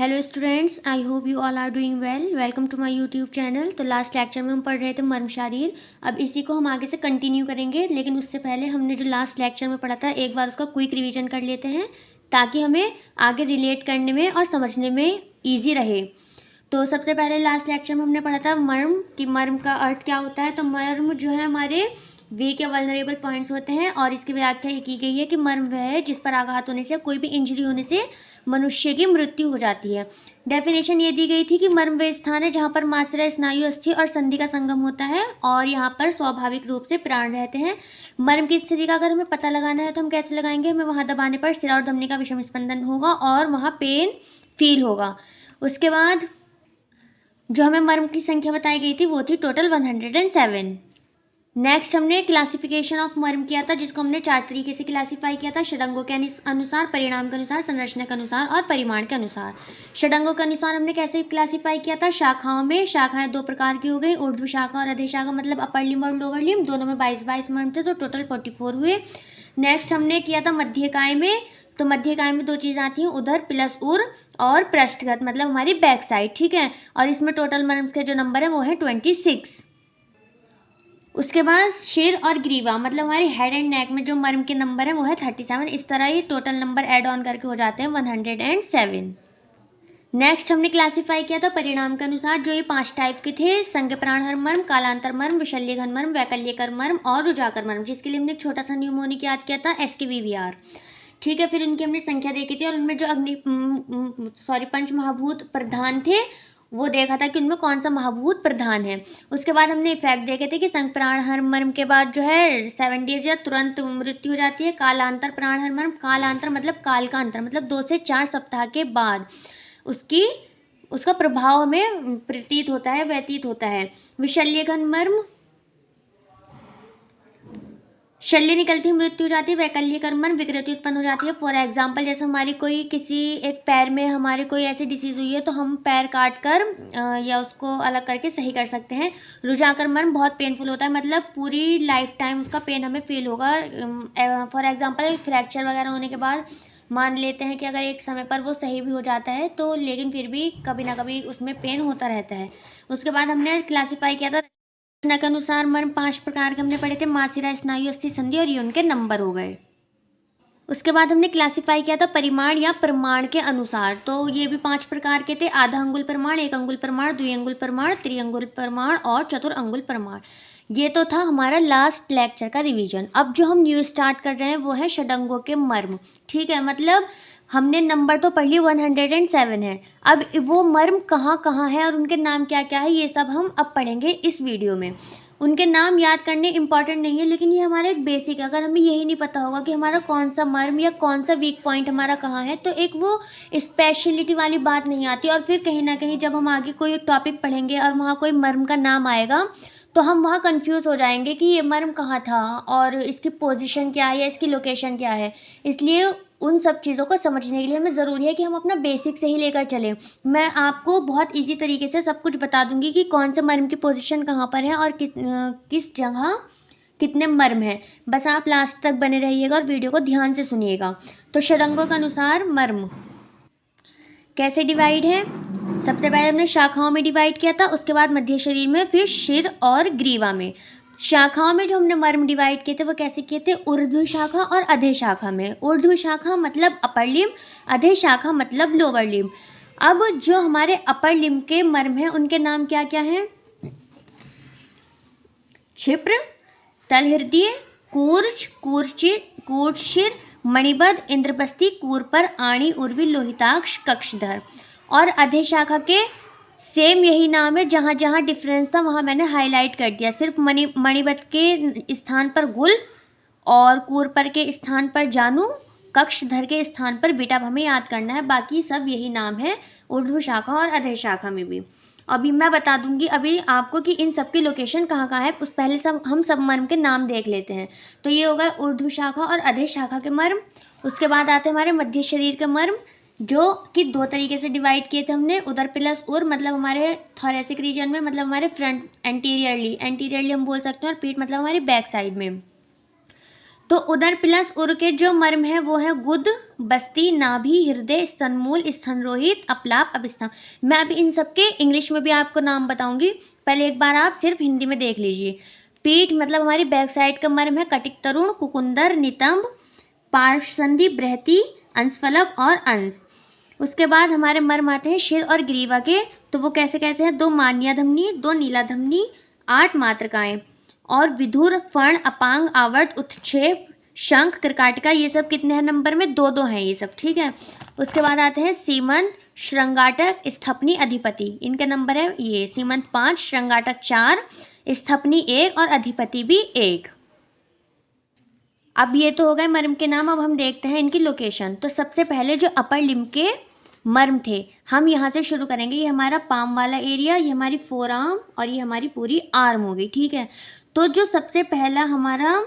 Hello students, I hope you all are doing well. Welcome to my YouTube channel. तो last lecture में हम पढ़ रहे थे मर्म शारीर। अब इसी को हम आगे से कंटिन्यू करेंगे, लेकिन उससे पहले हमने जो लास्ट लेक्चर में पढ़ा था एक बार उसका क्विक रिवीजन कर लेते हैं ताकि हमें आगे रिलेट करने में और समझने में ईजी रहे। तो सबसे पहले लास्ट लेक्चर में हमने पढ़ा था मर्म कि मर्म का अर्थ क्या होता है। तो मर्म जो है हमारे वीक या वल्नरेबल पॉइंट्स होते हैं और इसकी व्याख्या ये की गई है कि मर्म वह है जिस पर आघात होने से कोई भी इंजरी होने से मनुष्य की मृत्यु हो जाती है। डेफिनेशन ये दी गई थी कि मर्म वह स्थान है जहाँ पर मांसपेशी, स्नायु, अस्थि और संधि का संगम होता है और यहाँ पर स्वाभाविक रूप से प्राण रहते हैं। मर्म की स्थिति का अगर हमें पता लगाना है तो हम कैसे लगाएंगे? हमें वहाँ दबाने पर सिरा और धमनी का विषम स्पंदन होगा और वहाँ पेन फील होगा। उसके बाद जो हमें मर्म की संख्या बताई गई थी वो थी टोटल 107। नेक्स्ट हमने क्लासिफिकेशन ऑफ मर्म किया था, जिसको हमने 4 तरीके से क्लासीफाई किया था: षडंगों के अनुसार, परिणाम के अनुसार, संरचना के अनुसार और परिमाण के अनुसार। षडंगों के अनुसार हमने कैसे क्लासीफाई किया था? शाखाओं में शाखाएं 2 प्रकार की हो गई, ऊर्ध्व शाखा और अधे शाखा, मतलब अपर लिम्ब और लोअर लिम्ब, दोनों में 22 मर्म थे, तो टोटल 44 हुए। नेक्स्ट हमने किया था मध्यकाय में। तो मध्यकाय में 2 चीज़ आती हैं, उधर प्लस उर और पृष्ठगत, मतलब हमारी बैक साइड, ठीक है। और इसमें टोटल मर्म्स के जो नंबर है वो है 26। उसके बाद शिर और ग्रीवा, मतलब हमारे हेड एंड नेक में जो मर्म के नंबर है वो है 37। इस तरह ये टोटल नंबर ऐड ऑन करके हो जाते हैं 107। नेक्स्ट हमने क्लासीफाई किया था परिणाम के अनुसार, जो ये 5 टाइप के थे: संज्ञ प्राणहर मर्म, कालांतर मर्म, विशल्यघन मर्म, वैकल्यकर मर्म और रुजाकर मर्म, जिसके लिए हमने एक छोटा सा न्यूमोनिक याद किया था, SKVVR, ठीक है। फिर उनकी हमने संख्या देखी थी और उनमें जो पंच महाभूत प्रधान थे वो देखा था कि उनमें कौन सा महाभूत प्रधान है। उसके बाद हमने इफेक्ट देखे थे कि संघ प्राणहर मर्म के बाद जो है 7 डेज या तुरंत मृत्यु हो जाती है। कालांतर प्राणहर मर्म, कालांतर मतलब काल का अंतर, मतलब 2 से 4 सप्ताह के बाद उसका प्रभाव हमें प्रतीत होता है, व्यतीत होता है। विशल्यघन मर्म, शल्य निकलती है, मृत्यु हो जाती है। वैकल्यकर मर्म, विकृति उत्पन्न हो जाती है। फॉर एग्जाम्पल, जैसे हमारी कोई किसी एक पैर में हमारे कोई ऐसी डिसीज हुई है तो हम पैर काट कर या उसको अलग करके सही कर सकते हैं। रुजाकर मर्म बहुत पेनफुल होता है, मतलब पूरी लाइफ टाइम उसका पेन हमें फील होगा। फॉर एग्जाम्पल, फ्रैक्चर वगैरह होने के बाद मान लेते हैं कि अगर एक समय पर वो सही भी हो जाता है तो लेकिन फिर भी कभी ना कभी उसमें पेन होता रहता है। उसके बाद हमने क्लासीफाई किया था रचना के अनुसार मर्म 5 प्रकार के हमने पढ़े थे: मांसपेशी, स्नायु, अस्थि, संधि, और ये उनके नंबर हो गए। उसके बाद हमने क्लासीफाई किया था परिमाण या प्रमाण के अनुसार। तो ये भी 5 प्रकार के थे: आधा अंगुल प्रमाण, 1 अंगुल प्रमाण, द्विअंगुल प्रमाण, त्रिअंगुल प्रमाण और चतुरंगुल प्रमाण। ये तो था हमारा लास्ट लेक्चर का रिवीजन। अब जो हम न्यू स्टार्ट कर रहे हैं वो है षडंगों के मर्म, ठीक है। मतलब हमने नंबर तो पढ़ लिए, 107 है। अब वो मर्म कहाँ कहाँ है और उनके नाम क्या क्या है ये सब हम अब पढ़ेंगे इस वीडियो में। उनके नाम याद करने इंपॉर्टेंट नहीं है, लेकिन ये हमारा एक बेसिक है। अगर हमें यही नहीं पता होगा कि हमारा कौन सा मर्म या कौन सा वीक पॉइंट हमारा कहाँ है तो एक वो स्पेशलिटी वाली बात नहीं आती। और फिर कहीं ना कहीं जब हम आगे कोई टॉपिक पढ़ेंगे और वहाँ कोई मर्म का नाम आएगा तो हम वहाँ कंफ्यूज हो जाएंगे कि ये मर्म कहाँ था और इसकी पोजीशन क्या है या इसकी लोकेशन क्या है। इसलिए उन सब चीज़ों को समझने के लिए हमें ज़रूरी है कि हम अपना बेसिक से ही लेकर चलें। मैं आपको बहुत इजी तरीके से सब कुछ बता दूंगी कि कौन से मर्म की पोजीशन कहाँ पर है और किस जगह कितने मर्म हैं। बस आप लास्ट तक बने रहिएगा और वीडियो को ध्यान से सुनिएगा। तो षडंगों के अनुसार मर्म कैसे डिवाइड है? सबसे पहले हमने शाखाओं में डिवाइड किया था, उसके बाद मध्य शरीर में, फिर शिर और ग्रीवा में। शाखाओं में जो हमने मर्म डिवाइड किए थे वो कैसे किए थे? ऊर्ध्व शाखा और अधे शाखा में। ऊर्ध्व शाखा मतलब अपर लिम्ब, अधे शाखा मतलब लोअर लिम्ब। अब जो हमारे अपर लिम्ब के मर्म हैं उनके नाम क्या क्या हैं? क्षिप्र, तलहृदय, कूर्च, कूर्चिर, मणिबद्ध, इंद्रपस्थि, कूर्पर, आणी, उर्वी, लोहिताक्ष, कक्षधर। और अधे शाखा के सेम यही नाम है, जहाँ जहाँ डिफरेंस था वहाँ मैंने हाईलाइट कर दिया। सिर्फ मणिबद्ध के स्थान पर गुल्फ और कूर्पर के स्थान पर जानू, कक्षधर के स्थान पर बीटा हमें याद करना है। बाकी सब यही नाम है ऊर्ध्व शाखा और अधे शाखा में भी। अभी मैं बता दूंगी अभी आपको कि इन सब की लोकेशन कहाँ कहाँ है। उस पहले हम सब मर्म के नाम देख लेते हैं। तो ये होगा ऊर्ध्व शाखा और अधे शाखा के मर्म। उसके बाद आते हैं हमारे मध्य शरीर के मर्म, जो कि 2 तरीके से डिवाइड किए थे हमने। उधर प्लस उर, मतलब हमारे थोरेसिक रीजन में, मतलब हमारे फ्रंट एंटीरियरली हम बोल सकते हैं, और पीठ मतलब हमारी बैक साइड में। तो उदर प्लस उर के जो मर्म है वो है गुद, बस्ती, नाभि, हृदय, स्तनमूल, स्तनरोहित, अपलाप, अभिस्थान। मैं अभी इन सब के इंग्लिश में भी आपको नाम बताऊंगी, पहले एक बार आप सिर्फ हिंदी में देख लीजिए। पीठ मतलब हमारी बैक साइड का मर्म है कटिक तरुण, कुकुंदर, नितंब, पार्श्वसंधि, बृहति, अंशफलक और अंश। उसके बाद हमारे मर्म आते हैं शिर और ग्रीवा के, तो वो कैसे कैसे हैं, 2 मान्या धमनी, 2 नीला धमनी, 8 मातृकाएं और विधुर, फण, अपांग, आवर्त, उत्क्षेप, शंख, कृकाटिका, ये सब कितने हैं नंबर में, 2-2 हैं ये सब, ठीक है। उसके बाद आते हैं सीमंत, श्रृंगाटक, स्थपनी, अधिपति, इनके नंबर है ये सीमंत 5, श्रृंगाटक 4, स्थपनी 1 और अधिपति भी 1। अब ये तो हो गए मर्म के नाम, अब हम देखते हैं इनकी लोकेशन। तो सबसे पहले जो अपर लिम्ब के मर्म थे हम यहाँ से शुरू करेंगे। ये हमारा पाम वाला एरिया, ये हमारी फोर आर्म और ये हमारी पूरी आर्म हो गई, ठीक है। तो जो सबसे पहला हमारा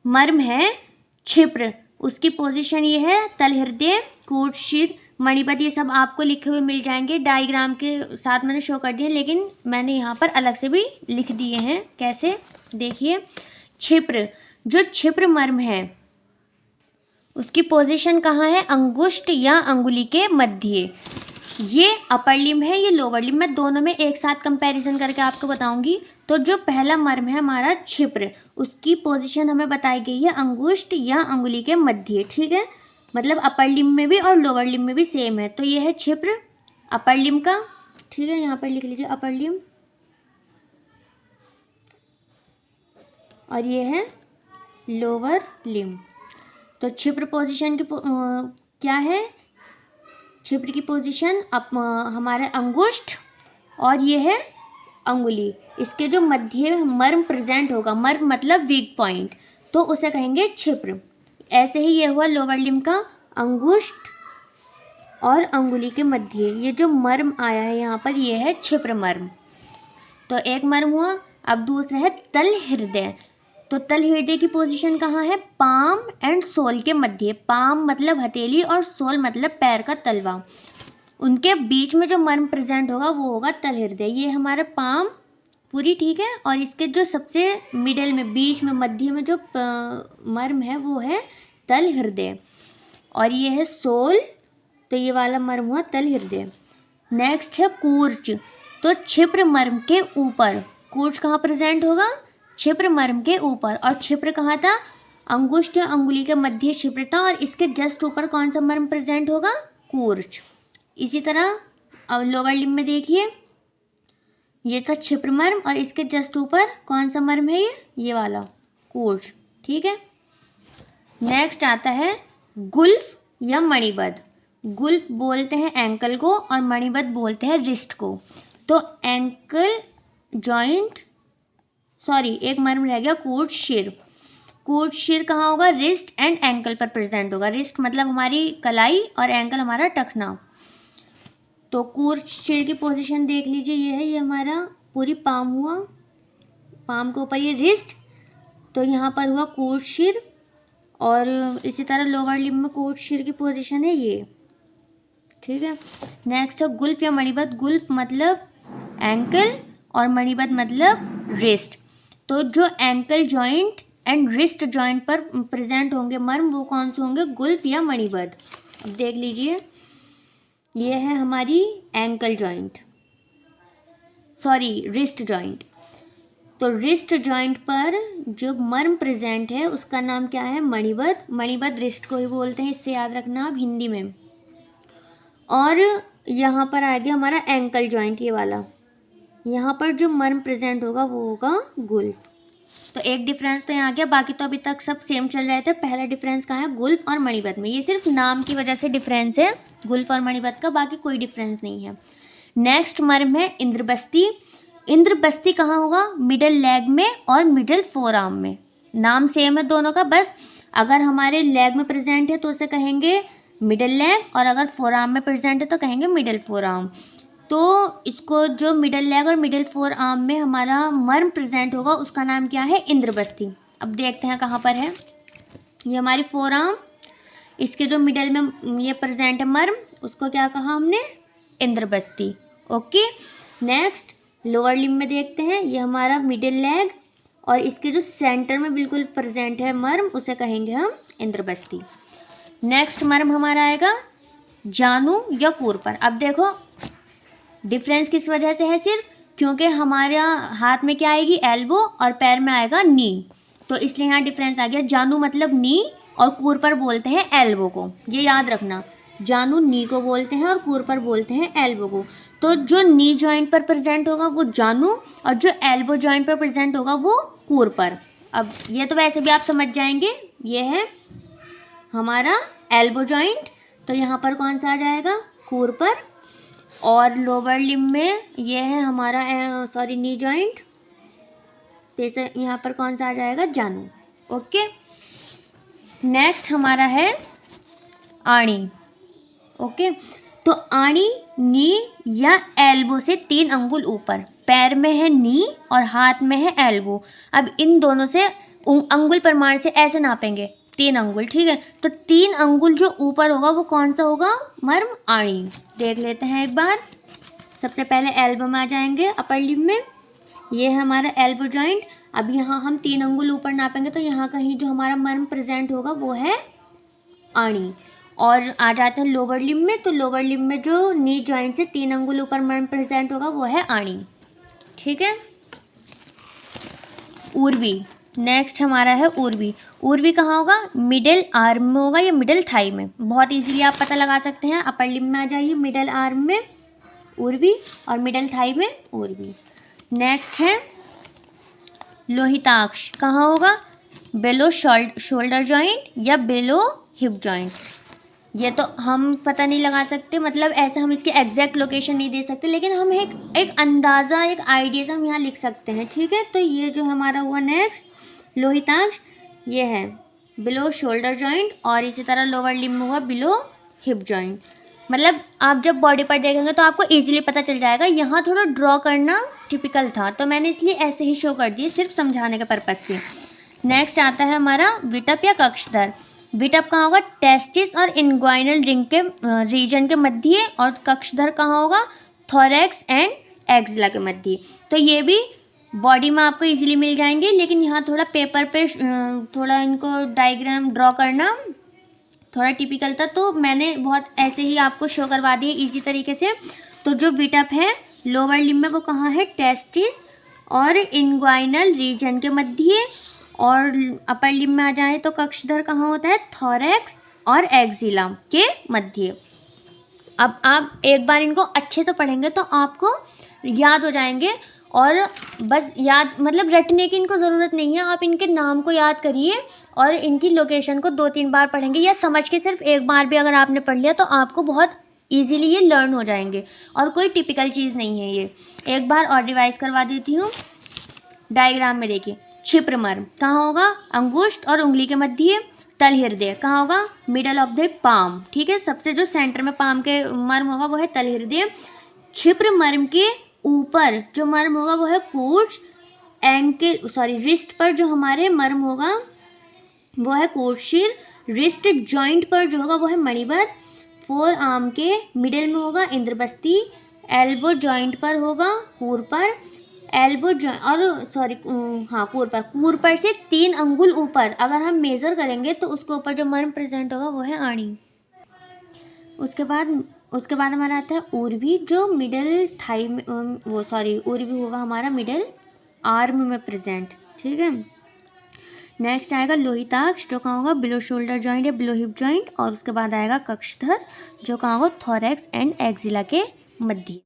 मर्म है क्षिप्र, उसकी पोजीशन ये है तल हृदय, कूट, शिर, मणिपद, ये सब आपको लिखे हुए मिल जाएंगे, डायग्राम के साथ मैंने शो कर दिए, लेकिन मैंने यहाँ पर अलग से भी लिख दिए हैं। कैसे, देखिए। क्षिप्र, जो क्षिप्र मर्म है उसकी पोजीशन कहाँ है, अंगुष्ठ या अंगुली के मध्य। ये अपर लिम्ब है, ये लोअर लिम्ब, मैं दोनों में एक साथ कंपैरिजन करके आपको बताऊंगी। तो जो पहला मर्म है हमारा क्षिप्र, उसकी पोजीशन हमें बताई गई है अंगुष्ठ या अंगुली के मध्य, ठीक है। मतलब अपर लिम्ब में भी और लोअर लिम्ब में भी सेम है। तो ये है क्षिप्र अपर लिम्ब का, ठीक है। यहाँ पर लिख लीजिए अपर लिम्ब, और ये है लोअर लिम्ब। तो क्षिप्र पोजीशन की क्या है, क्षिप्र की पोजीशन हमारे अंगुष्ठ और ये है अंगुली, इसके जो मध्य मर्म प्रेजेंट होगा, मर्म मतलब वीक पॉइंट, तो उसे कहेंगे क्षिप्र। ऐसे ही ये हुआ लोअर लिम्ब का अंगुष्ठ और अंगुली के मध्य, ये जो मर्म आया है यहाँ पर ये है क्षिप्र मर्म। तो एक मर्म हुआ। अब दूसरा है तल हृदय। तो तल हृदय की पोजीशन कहाँ है, पाम एंड सोल के मध्य। पाम मतलब हथेली और सोल मतलब पैर का तलवा, उनके बीच में जो मर्म प्रेजेंट होगा वो होगा तल हृदय। ये हमारा पाम पूरी, ठीक है। और इसके जो सबसे मिडल में, बीच में, मध्य में जो मर्म है वो है तल हृदय, और ये है सोल, तो ये वाला मर्म हुआ तल हृदय। नेक्स्ट है कूर्च। तो क्षिप्र मर्म के ऊपर, कूर्च कहाँ प्रेजेंट होगा, क्षिप्र मर्म के ऊपर। और क्षिप्र कहाँ था, अंगुष्ठ या अंगुली के मध्य क्षिप्र था, और इसके जस्ट ऊपर कौन सा मर्म प्रेजेंट होगा, कूर्च। इसी तरह अब लोअर लिम्ब में देखिए, ये था क्षिप्र मर्म और इसके जस्ट ऊपर कौन सा मर्म है, ये वाला कूर्च, ठीक है। नेक्स्ट आता है गुल्फ या मणिबद्ध। गुल्फ बोलते हैं एंकल को और मणिबद्ध बोलते हैं रिस्ट को। तो एंकल जॉइंट, सॉरी एक मर्म रह गया कूट शिर। कूट शिर कहाँ होगा, रिस्ट एंड एंकल पर प्रेजेंट होगा। रिस्ट मतलब हमारी कलाई और एंकल हमारा टखना। तो कूट शिर की पोजीशन देख लीजिए, ये है, ये हमारा पूरी पाम हुआ, पाम के ऊपर ये रिस्ट, तो यहाँ पर हुआ कूट शिर। और इसी तरह लोअर लिम्ब में कूट शिर की पोजीशन है ये, ठीक है। नेक्स्ट है गुल्फ या मणिबद्ध। गुल्फ मतलब एंकल और मणिबद्ध मतलब रिस्ट। तो जो ankle joint and wrist joint पर प्रेजेंट होंगे मर्म वो कौन से होंगे, गुल्फ या मणिबद्ध। अब देख लीजिए, ये है हमारी ankle joint, sorry wrist joint. तो रिस्ट जॉइंट पर जो मर्म प्रेजेंट है उसका नाम क्या है, मणिबद्ध। मणिबद्ध रिस्ट को ही बोलते हैं, इससे याद रखना आप हिंदी में। और यहाँ पर आ गया हमारा एंकल जॉइंट, ये वाला, यहाँ पर जो मर्म प्रेजेंट होगा वो होगा गुल्फ। तो एक डिफरेंस तो यहाँ गया, बाकी तो अभी तक सब सेम चल रहे थे। पहला डिफरेंस कहाँ है, गुल्फ और मणिबद्ध में। ये सिर्फ नाम की वजह से डिफरेंस है गुल्फ और मणिबद्ध का, बाकी कोई डिफरेंस नहीं है। नेक्स्ट मर्म है इंद्रबस्ती। इंद्रबस्ती कहाँ होगा, मिडल लेग में और मिडल फोर आर्म में। नाम सेम है दोनों का, बस अगर हमारे लेग में प्रेजेंट है तो उसे कहेंगे मिडल लेग, और अगर फोर आर्म में प्रेजेंट है तो कहेंगे मिडल फोर आर्म। तो इसको जो मिडल लेग और मिडल फोर आर्म में हमारा मर्म प्रेजेंट होगा उसका नाम क्या है, इंद्रबस्ती। अब देखते हैं कहाँ पर है, ये हमारी फोर आर्म, इसके जो मिडल में ये प्रेजेंट है मर्म, उसको क्या कहा हमने, इंद्रबस्ती। ओके। नेक्स्ट लोअर लिम्ब में देखते हैं, ये हमारा मिडिल लेग और इसके जो सेंटर में बिल्कुल प्रेजेंट है मर्म, उसे कहेंगे हम इंद्रबस्ती। नेक्स्ट मर्म हमारा आएगा जानू या कूरपर। अब देखो डिफरेंस किस वजह से है, सिर्फ क्योंकि हमारा हाथ में क्या आएगी एल्बो और पैर में आएगा नी, तो इसलिए यहाँ डिफरेंस आ गया। जानू मतलब नी और कूरपर बोलते हैं एल्बो को, ये याद रखना। जानू नी को बोलते हैं और कूरपर बोलते हैं एल्बो को। तो जो नी जॉइंट पर प्रेजेंट होगा वो जानू और जो एल्बो जॉइंट पर प्रेजेंट होगा वो कूरपर। अब ये तो वैसे भी आप समझ जाएंगे, ये है हमारा एल्बो जॉइंट, तो यहाँ पर कौन सा आ जाएगा कूरपर। और लोअर लिम्ब में ये है हमारा नी जॉइंट, जैसे यहाँ पर कौन सा आ जाएगा जानू। ओके, नेक्स्ट हमारा है आणी। ओके, तो आणी नी या एल्बो से 3 अंगुल ऊपर, पैर में है नी और हाथ में है एल्बो। अब इन दोनों से अंगुल प्रमाण से ऐसे नापेंगे 3 अंगुल, ठीक है। तो 3 अंगुल जो ऊपर होगा वो कौन सा होगा मर्म आणी। देख लेते हैं एक बार। सबसे पहले एल्बो में आ जाएंगे अपर लिम्ब में, ये है हमारा एल्बो जॉइंट। अब यहाँ हम 3 अंगुल ऊपर नापेंगे तो यहाँ कहीं जो हमारा मर्म प्रेजेंट होगा वो है आणी। और आ जाते हैं लोअर लिम्ब में, तो लोअर लिम्ब में जो नी जॉइंट से 3 अंगुल ऊपर मर्म प्रेजेंट होगा वो है आणी, ठीक है। ऊर्वी, नेक्स्ट हमारा है ऊर्वी। ऊर्वी कहाँ होगा, मिडिल आर्म में होगा या मिडिल थाई में, बहुत इजीली आप पता लगा सकते हैं। अपर लिम्ब में आ जाइए, मिडिल आर्म में ऊर्वी और मिडिल थाई में ऊर्वी। नेक्स्ट है लोहिताक्ष, कहाँ होगा, बिलो शोल्डर जॉइंट या बिलो हिप जॉइंट। ये तो हम पता नहीं लगा सकते, मतलब ऐसा हम इसकी एग्जैक्ट लोकेशन नहीं दे सकते, लेकिन हम एक अंदाज़ा, एक आइडिया से हम यहाँ लिख सकते हैं, ठीक है। तो ये जो हमारा हुआ नेक्स्ट लोहिताक्ष, ये है बिलो शोल्डर जॉइंट और इसी तरह लोअर लिम्ब में हुआ बिलो हिप जॉइंट। मतलब आप जब बॉडी पर देखेंगे तो आपको इजीली पता चल जाएगा। यहाँ थोड़ा ड्रॉ करना टिपिकल था तो मैंने इसलिए ऐसे ही शो कर दिए, सिर्फ समझाने के पर्पज़ से। नेक्स्ट आता है हमारा विटप या कक्षधर। विटप कहाँ होगा, टेस्टिस और इनग्वाइनल रिंग के रीजन के मध्य, और कक्षधर कहाँ होगा, थोरैक्स एंड एक्सिला के मध्य। तो ये भी बॉडी में आपको इजीली मिल जाएंगे, लेकिन यहाँ थोड़ा पेपर पे थोड़ा इनको डायग्राम ड्रॉ करना थोड़ा टिपिकल था, तो मैंने बहुत ऐसे ही आपको शो करवा दिए इजी तरीके से। तो जो विटप है लोअर लिम्ब में वो कहाँ है, टेस्टिस और इनग्वाइनल रीजन के मध्य, और अपर लिम्ब में आ जाए तो कक्षधर कहाँ होता है, थोरैक्स और एक्सिला के मध्य। अब आप एक बार इनको अच्छे से पढ़ेंगे तो आपको याद हो जाएंगे, और बस याद मतलब रटने की इनको ज़रूरत नहीं है, आप इनके नाम को याद करिए और इनकी लोकेशन को 2-3 बार पढ़ेंगे, या समझ के सिर्फ एक बार भी अगर आपने पढ़ लिया तो आपको बहुत ईजीली ये लर्न हो जाएंगे, और कोई टिपिकल चीज़ नहीं है ये। एक बार और रिवाइज करवा देती हूँ। डायग्राम में देखिए, क्षिप्र मर्म कहाँ होगा, अंगुष्ठ और उंगली के मध्य। तल हृदय कहाँ होगा, मिडल ऑफ द पाम, ठीक है। सबसे जो सेंटर में पाम के मर्म होगा वो है तल हृदय। क्षिप्र मर्म के ऊपर जो मर्म होगा वो है कोर्च रिस्ट पर जो हमारे मर्म होगा वो है कोर्शिर। रिस्ट जॉइंट पर जो होगा वो है मणिबद्ध। फोर आर्म के मिडिल में होगा इंद्रबस्ती। एल्बो जॉइंट पर होगा कूरपर। एल्बो कूरपर से 3 अंगुल ऊपर अगर हम मेज़र करेंगे तो उसके ऊपर जो मर्म प्रेजेंट होगा वो है आणी। उसके बाद हमारा आता है ऊर्वी, जो मिडिल थाई में ऊर्वी होगा हमारा मिडिल आर्म में प्रेजेंट, ठीक है। नेक्स्ट आएगा लोहिताक्ष, जो कहाँ होगा, बिलो शोल्डर जॉइंट या बिलो हिप जॉइंट। और उसके बाद आएगा कक्षधर, जो कहाँ होगा, थोरैक्स एंड एक्सिला के मध्य।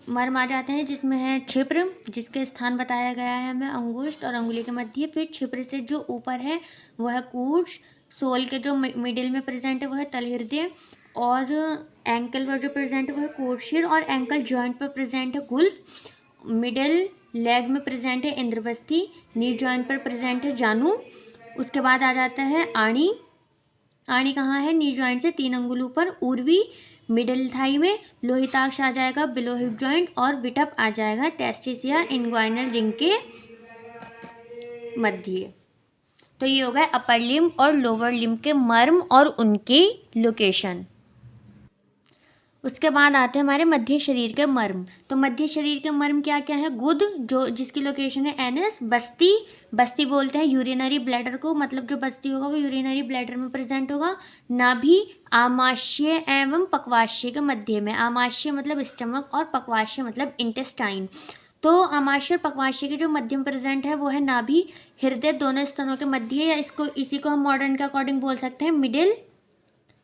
मर्म आ जाते हैं जिसमें है क्षिप्र, जिसके स्थान बताया गया है हमें अंगुष्ठ और अंगुली के मध्य। फिर क्षिप्र से जो ऊपर है वो है कूर्च। सोल के जो मिडिल में प्रेजेंट है वो है तल हृदय, और एंकल पर जो प्रेजेंट है वो है कोर्शिर, और एंकल जॉइंट पर प्रेजेंट है गुल्फ। मिडिल लेग में प्रेजेंट है इंद्रबस्ती। नी जॉइंट पर प्रेजेंट है जानू। उसके बाद आ जाता है आणी। आणी कहाँ है, नी जॉइंट से 3 अंगुल ऊपर। ऊर्वी मिडिल थाई में। लोहिताक्ष आ जाएगा बिलो हिप जॉइंट, और विटप आ जाएगा टेस्टिस या इनग्वाइनल रिंग के मध्य। तो ये हो गया अपर लिम्ब और लोअर लिम्ब के मर्म और उनकी लोकेशन। उसके बाद आते हैं हमारे मध्य शरीर के मर्म। तो मध्य शरीर के मर्म क्या क्या है? गुद, जो जिसकी लोकेशन है एनएस। बस्ती, बस्ती बोलते हैं यूरिनरी ब्लैडर को, मतलब जो बस्ती होगा वो यूरिनरी ब्लैडर में प्रेजेंट होगा। नाभि, आमाशय एवं पक्वाशय के मध्य में। आमाशय मतलब स्टमक और पक्वाशय मतलब इंटेस्टाइन। तो आमाशय और पक्वाशय के जो मध्य में प्रेजेंट है वो है नाभि। हृदय दोनों स्तनों के मध्य, या इसी को हम मॉडर्न के अकॉर्डिंग बोल सकते हैं मिडिल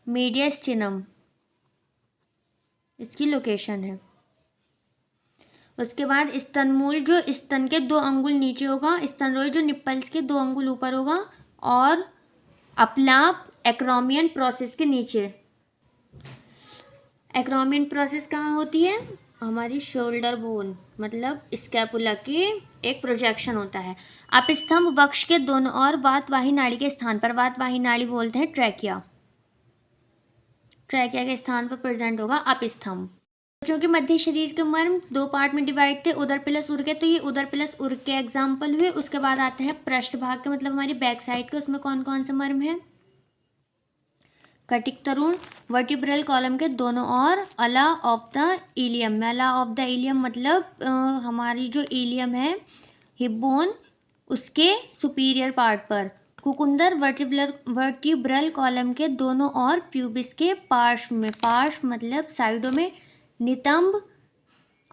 मीडियस्टिनम, इसकी लोकेशन है। उसके बाद स्तनमूल, जो स्तन के 2 अंगुल नीचे होगा। स्तनरोई, जो निप्पल्स के 2 अंगुल ऊपर होगा। और अपलाप, एक्रोमियन प्रोसेस के नीचे। एक्रोमियन प्रोसेस कहाँ होती है? हमारी शोल्डर बोन मतलब स्कैपुला की एक प्रोजेक्शन होता है। अपस्तंभ, वक्ष के दोनों ओर वातवाही नाड़ी के स्थान पर। वातवाही नाड़ी बोलते हैं ट्रैकिया। ट्रैकिया के स्थान पर प्रेजेंट होगा अपस्तंभ। बच्चों के मध्य शरीर के मर्म 2 पार्ट में डिवाइड थे, उदर प्लस उर के। तो ये उदर प्लस उर के एग्जाम्पल हुए। उसके बाद आते हैं पृष्ठ भाग के, मतलब हमारी बैक साइड के। उसमें कौन कौन से मर्म है? कटिक तरुण, वर्टिब्रल कॉलम के दोनों ओर, अला ऑफ द इलियम में। अला ऑफ द इलियम मतलब हमारी जो इलियम है हिप बोन, उसके सुपीरियर पार्ट पर। कुकुंदर, वर्टिब्रल कॉलम के दोनों ओर, प्यूबिस के पार्श्व में। पार्श्व मतलब साइडों में। नितंब,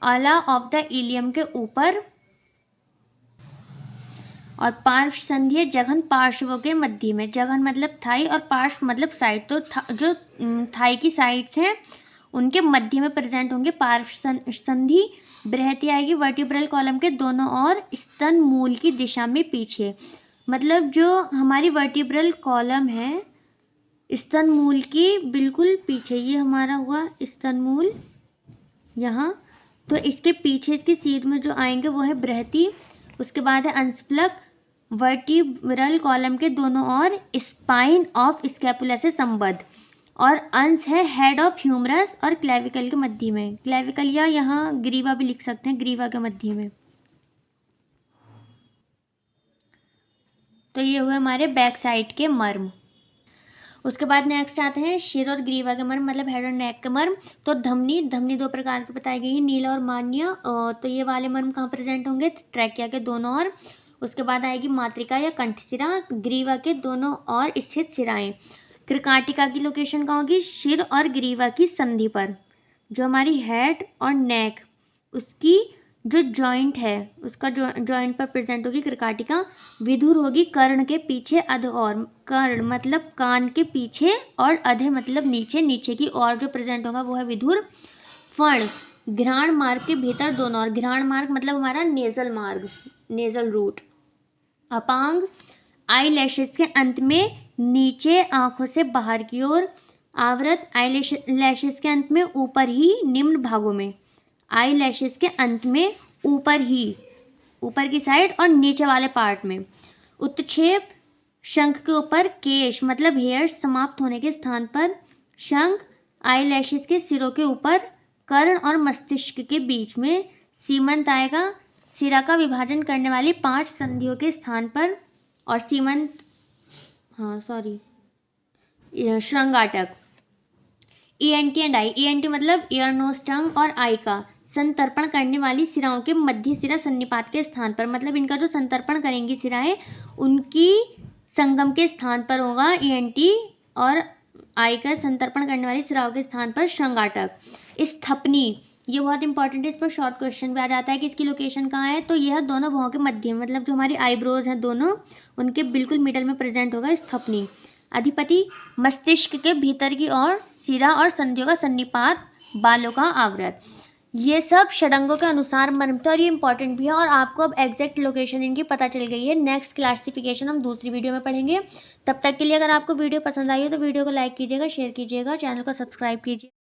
आला ऑफ द इलियम के ऊपर। और पार्श्व संधि, जघन पार्श्वों के मध्य में। जघन मतलब थाई और पार्श्व मतलब साइड। तो जो थाई की साइड्स हैं उनके मध्य में प्रेजेंट होंगे पार्श्व संधि। बृहति आएगी वर्टिब्रल कॉलम के दोनों ओर, स्तन मूल की दिशा में पीछे। मतलब जो हमारी वर्टिब्रल कॉलम है स्तन मूल की बिल्कुल पीछे, ये हमारा हुआ स्तन मूल यहाँ। तो इसके पीछे इसकी सीध में जो आएंगे वो है बृहति। उसके बाद है अंशफ्लक, वर्टिब्रल कॉलम के दोनों ओर, स्पाइन ऑफ स्कैपुला से संबद्ध। और अंश है हेड ऑफ ह्यूमरस और क्लेविकल के मध्य में। क्लेविकल या यहाँ ग्रीवा भी लिख सकते हैं, ग्रीवा के मध्य में। तो ये हुए हमारे बैक साइड के मर्म। उसके बाद नेक्स्ट आते हैं शिर और ग्रीवा के मर्म, मतलब हेड और नेक के मर्म। तो धमनी, धमनी 2 प्रकार की बताई गई है, नीला और मान्य। तो ये वाले मर्म कहाँ प्रेजेंट होंगे? ट्रैकिया के दोनों ओर। उसके बाद आएगी मातृका या कंठशिरा, ग्रीवा के दोनों ओर स्थित सिराएं। कृकाटिका की लोकेशन कहाँ होगी? शिर और ग्रीवा की संधि पर। जो हमारी हेड और नेक उसकी जो जॉइंट है उसका जॉइंट पर प्रेजेंट होगी कृकाटिका। विधुर होगी कर्ण के पीछे, अध और। कर्ण मतलब कान के पीछे और अधे मतलब नीचे, नीचे की ओर जो प्रेजेंट होगा वो है विधुर। फण, घ्राण मार्ग के भीतर दोनों ओर। घ्राण मार्ग मतलब हमारा नेजल मार्ग, nasal route. Apang, eye lashes के अंत में नीचे, आंखों से बाहर की ओर। आवृत, आई लैशेस के अंत में ऊपर ही, निम्न भागों में। आई लैशेस के अंत में ऊपर ही, ऊपर की साइड और नीचे वाले पार्ट में। उत्क्षेप, शंख के ऊपर, केश मतलब हेयर्स समाप्त होने के स्थान पर। शंख, आई लैशेस के सिरों के ऊपर, कर्ण और मस्तिष्क के बीच में। सीमंत आएगा सिरा का विभाजन करने वाली 5 संधियों के स्थान पर। और सीमंत, श्रृंगाटक। ईएनटी एंड आई, ईएनटी मतलब ईयर नोज टंग और आई का संतर्पण करने वाली सिराओं के मध्य सिरा सन्निपात के स्थान पर। मतलब इनका जो संतर्पण करेंगी सिराएं उनकी संगम के स्थान पर होगा ईएनटी, और आई का संतर्पण करने वाली सिराओं के स्थान पर श्रृंगाटक। स्थपनी, ये बहुत इंपॉर्टेंट है, इस पर शॉर्ट क्वेश्चन भी आ जाता है कि इसकी लोकेशन कहाँ है। तो यह दोनों भौं के मध्य में, मतलब जो हमारी आईब्रोज हैं दोनों उनके बिल्कुल मिडल में प्रेजेंट होगा स्थपनी। अधिपति, मस्तिष्क के भीतर की ओर, सिरा और संधियों का सन्निपात, बालों का आवृत। ये सब षडंगों के अनुसार मर्म थे और ये इंपॉर्टेंट भी है, और आपको अब एग्जैक्ट लोकेशन इनकी पता चल गई है। नेक्स्ट क्लासिफिकेशन हम दूसरी वीडियो में पढ़ेंगे। तब तक के लिए अगर आपको वीडियो पसंद आई हो तो वीडियो को लाइक कीजिएगा, शेयर कीजिएगा, चैनल को सब्सक्राइब कीजिए।